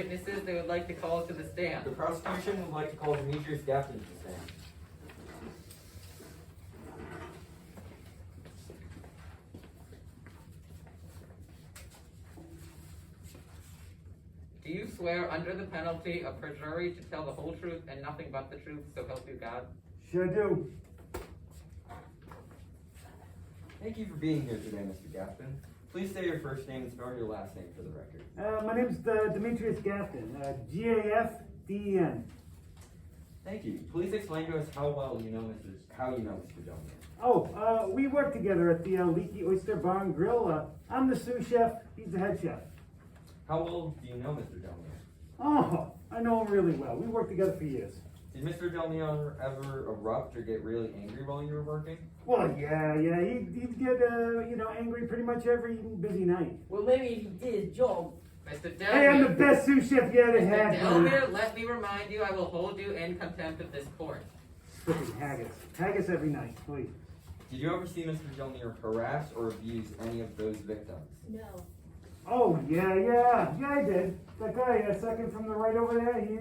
Witnesses they would like to call to the stand. The prosecution would like to call Demetrius Gafton to the stand. Do you swear under the penalty of perjury to tell the whole truth and nothing but the truth, so help you God? Sure do. Thank you for being here today, Mr. Gafton. Please say your first name and spell your last name for the record. My name's Demetrius Gafton, Gafden. Thank you. Please explain to us how you know Mr. Delmere. Oh, we work together at the Leaky Oyster Bar and Grill. I'm the sous chef, he's the head chef. How well do you know Mr. Delmere? Oh, I know him really well. We worked together for years. Did Mr. Delmere ever erupt or get really angry while you were working? Well, yeah, he'd get, angry pretty much every busy night. Well, maybe if he did his job. Mr. Hey, I'm the Delmere, best sous chef you ever Mr. had, Delmere, let me remind you, I will hold you in contempt of this court. Frickin' haggis. Haggis every night, please. Did you ever see Mr. Delmere harass or abuse any of those victims? No. Oh, yeah, I did. That guy, second from the right over there, he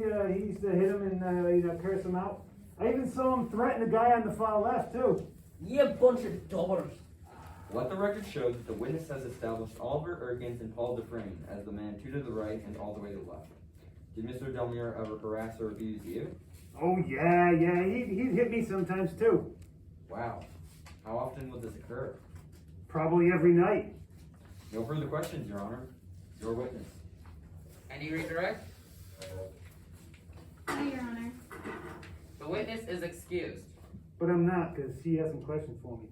used to hit him and, curse him out. I even saw him threaten a guy on the far left, too. You bunch of dollars. Let the record show that the witness has established Oliver Erkins and Paul Dufresne as the man two to the right and all the way to the left. Did Mr. Delmere ever harass or abuse you? Oh, yeah, he'd hit me sometimes, too. Wow. How often would this occur? Probably every night. No further questions, Your Honor. Your witness. Any redirect? No, Your Honor. The witness is excused. But I'm not, because she has some questions for me.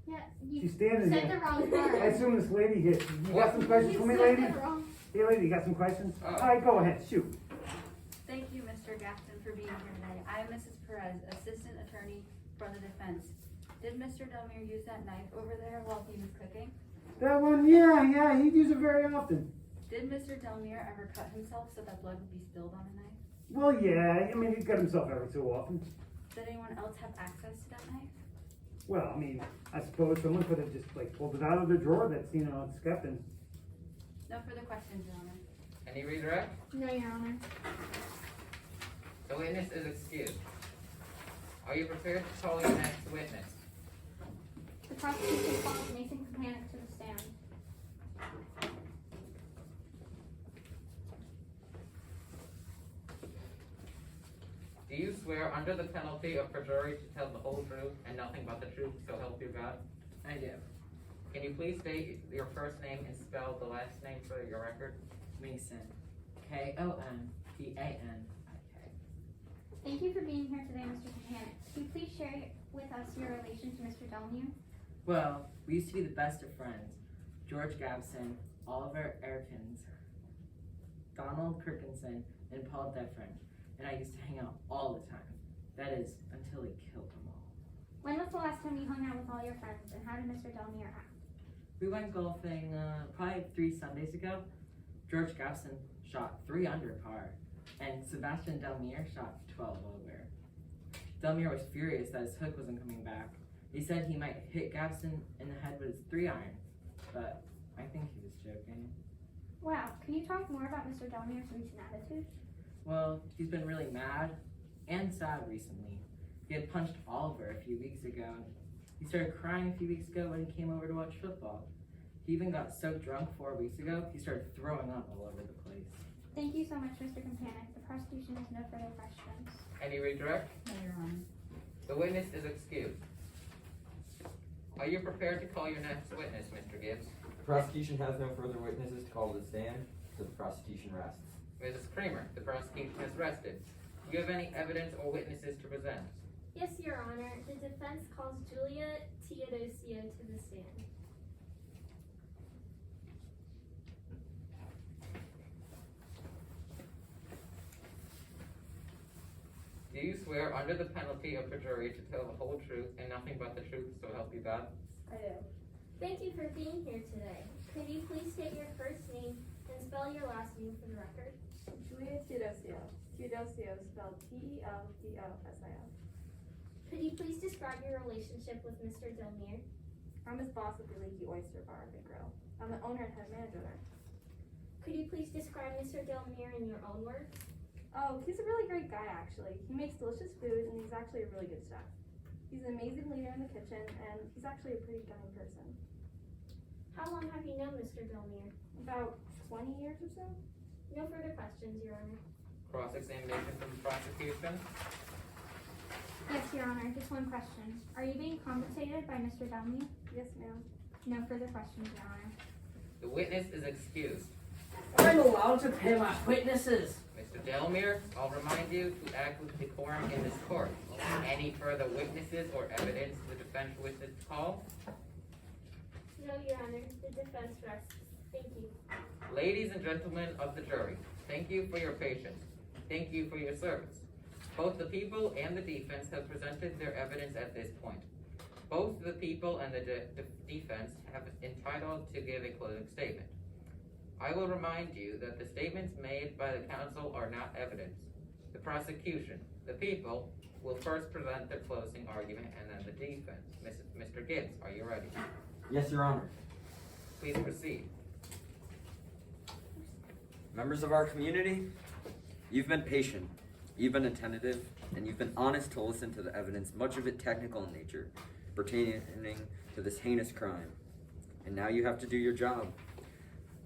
Yeah, you She's standing said there. the wrong I word. assume this lady here, you got some questions You for me, said lady? it wrong. Hey, lady, you got some questions? Oh. All right, go ahead, shoot. Thank you, Mr. Gafton, for being here today. I am Mrs. Perez, Assistant Attorney for the defense. Did Mr. Delmere use that knife over there while he was cooking? That one, yeah, he'd use it very often. Did Mr. Delmere ever cut himself so that blood would be spilled on a knife? Well, yeah, he'd cut himself every so often. Did anyone else have access to that knife? Well, I suppose someone could have just, pulled it out of the drawer that's, it's kept in. No further questions, Your Honor. Any redirect? No, Your Honor. The witness is excused. Are you prepared to call your next witness? The prosecution calls Nathan Kapanek to the stand. Do you swear under the penalty of perjury to tell the whole truth and nothing but the truth, so help you God? I do. Can you please state your first name and spell the last name for your record? Mason. Konpannik. Thank you for being here today, Mr. Kapanek. Could you please share with us your relation to Mr. Delmere? Well, we used to be the best of friends. George Gabson, Oliver Erkins, Donald Kirkinson, and Paul Dufresne. And I used to hang out all the time. That is, until he killed them all. When was the last time you hung out with all your friends, and how did Mr. Delmere act? We went golfing probably 3 Sundays ago. George Gabson shot 3 under par, and Sebastian Delmere shot 12 over. Delmere was furious that his hook wasn't coming back. He said he might hit Gabson in the head with his 3-iron, but I think he was joking. Wow, can you talk more about Mr. Delmere's recent attitude? Well, he's been really mad and sad recently. He had punched Oliver a few weeks ago. He started crying a few weeks ago when he came over to watch football. He even got so drunk 4 weeks ago, he started throwing up all over the place. Thank you so much, Mr. Kapanek. The prosecution has no further questions. Any redirect? No, Your Honor. The witness is excused. Are you prepared to call your next witness, Mr. Gibbs? The prosecution has no further witnesses to call to the stand, so the prosecution rests. Mrs. Kramer, the prosecution has rested. Do you have any evidence or witnesses to present? Yes, Your Honor. The defense calls Julia Teodosio to the stand. Do you swear under the penalty of perjury to tell the whole truth and nothing but the truth, so help you God? I do. Thank you for being here today. Could you please state your first name and spell your last name for the record? Julia Teodosio. Teodosio spelled Teodosil. Could you please describe your relationship with Mr. Delmere? I'm his boss at the Leaky Oyster Bar and Grill. I'm the owner and head manager there. Could you please describe Mr. Delmere in your own words? Oh, he's a really great guy, actually. He makes delicious food, and he's actually a really good chef. He's an amazing leader in the kitchen, and he's actually a pretty kind person. How long have you known Mr. Delmere? About 20 years or so? No further questions, Your Honor. Cross-examination from the prosecution. Yes, Your Honor, just one question. Are you being compensated by Mr. Delmere? Yes, ma'am. No further questions, Your Honor. The witness is excused. I'm allowed to pay my witnesses. Mr. Delmere, I'll remind you to act with decorum in this court. Any further witnesses or evidence the defense wishes to call? No, Your Honor. The defense rests. Thank you. Ladies and gentlemen of the jury, thank you for your patience. Thank you for your service. Both the people and the defense have presented their evidence at this point. Both the people and the defense have entitled to give a closing statement. I will remind you that the statements made by the counsel are not evidence. The prosecution, the people, will first present their closing argument and then the defense. Mr. Gibbs, are you ready? Yes, Your Honor. Please proceed. Members of our community, you've been patient, you've been attentive, and you've been honest to listen to the evidence, much of it technical in nature, pertaining to this heinous crime. And now you have to do your job.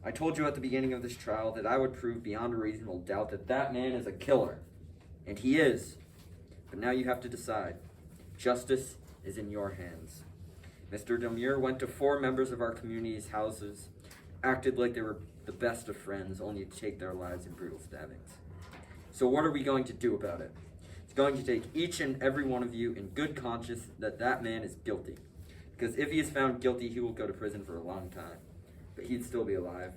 I told you at the beginning of this trial that I would prove beyond a reasonable doubt that that man is a killer. And he is. But now you have to decide. Justice is in your hands. Mr. Delmere went to 4 members of our community's houses, acted like they were the best of friends, only to take their lives in brutal stabbings. So what are we going to do about it? It's going to take each and every one of you in good conscience that that man is guilty. Because if he is found guilty, he will go to prison for a long time. But he'd still be alive.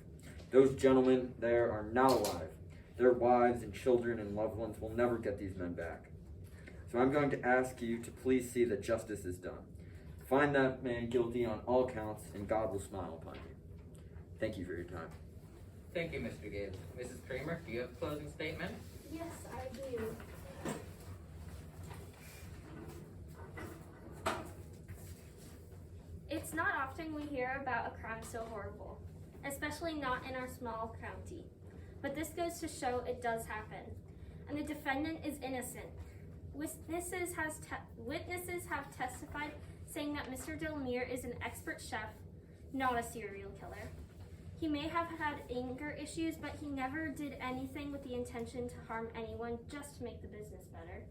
Those gentlemen there are not alive. Their wives and children and loved ones will never get these men back. So I'm going to ask you to please see that justice is done. Find that man guilty on all counts, and God will smile upon you. Thank you for your time. Thank you, Mr. Gibbs. Mrs. Kramer, do you have a closing statement? Yes, I do. It's not often we hear about a crime so horrible, especially not in our small county. But this goes to show it does happen, and the defendant is innocent. Witnesses have testified saying that Mr. Delmere is an expert chef, not a serial killer. He may have had anger issues, but he never did anything with the intention to harm anyone, just to make the business better.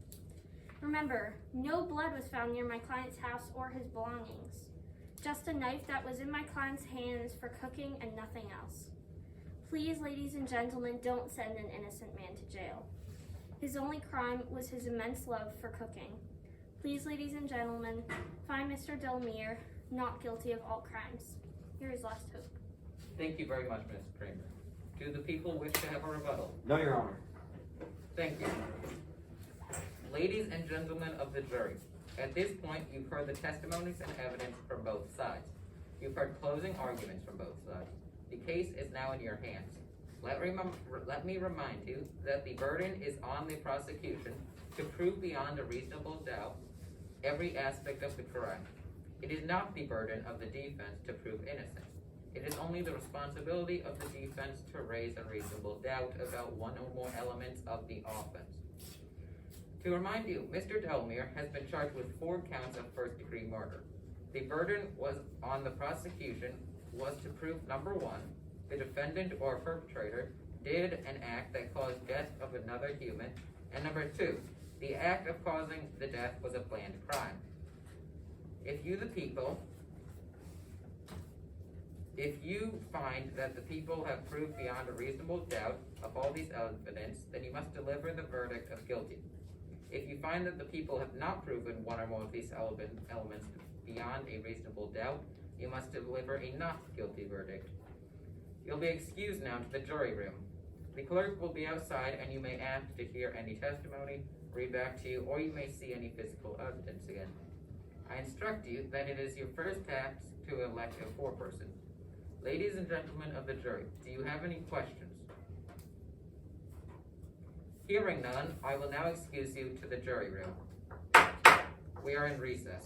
Remember, no blood was found near my client's house or his belongings. Just a knife that was in my client's hands for cooking and nothing else. Please, ladies and gentlemen, don't send an innocent man to jail. His only crime was his immense love for cooking. Please, ladies and gentlemen, find Mr. Delmere not guilty of all crimes. Here is last hope. Thank you very much, Ms. Kramer. Do the people wish to have a rebuttal? No, Your Honor. Thank you. Ladies and gentlemen of the jury, at this point, you've heard the testimonies and evidence from both sides. You've heard closing arguments from both sides. The case is now in your hands. Let me remind you that the burden is on the prosecution to prove beyond a reasonable doubt every aspect of the crime. It is not the burden of the defense to prove innocence. It is only the responsibility of the defense to raise a reasonable doubt about one or more elements of the offense. To remind you, Mr. Delmere has been charged with 4 counts of first-degree murder. The burden was on the prosecution was to prove, number 1, the defendant or perpetrator did an act that caused death of another human, and number 2, the act of causing the death was a planned crime. If you find that the people have proved beyond a reasonable doubt of all these evidence, then you must deliver the verdict of guilty. If you find that the people have not proven one or more of these elements beyond a reasonable doubt, you must deliver a not guilty verdict. You'll be excused now to the jury room. The clerk will be outside, and you may ask to hear any testimony, read back to you, or you may see any physical evidence again. I instruct you that it is your first task to elect a foreperson. Ladies and gentlemen of the jury, do you have any questions? Hearing none, I will now excuse you to the jury room. We are in recess.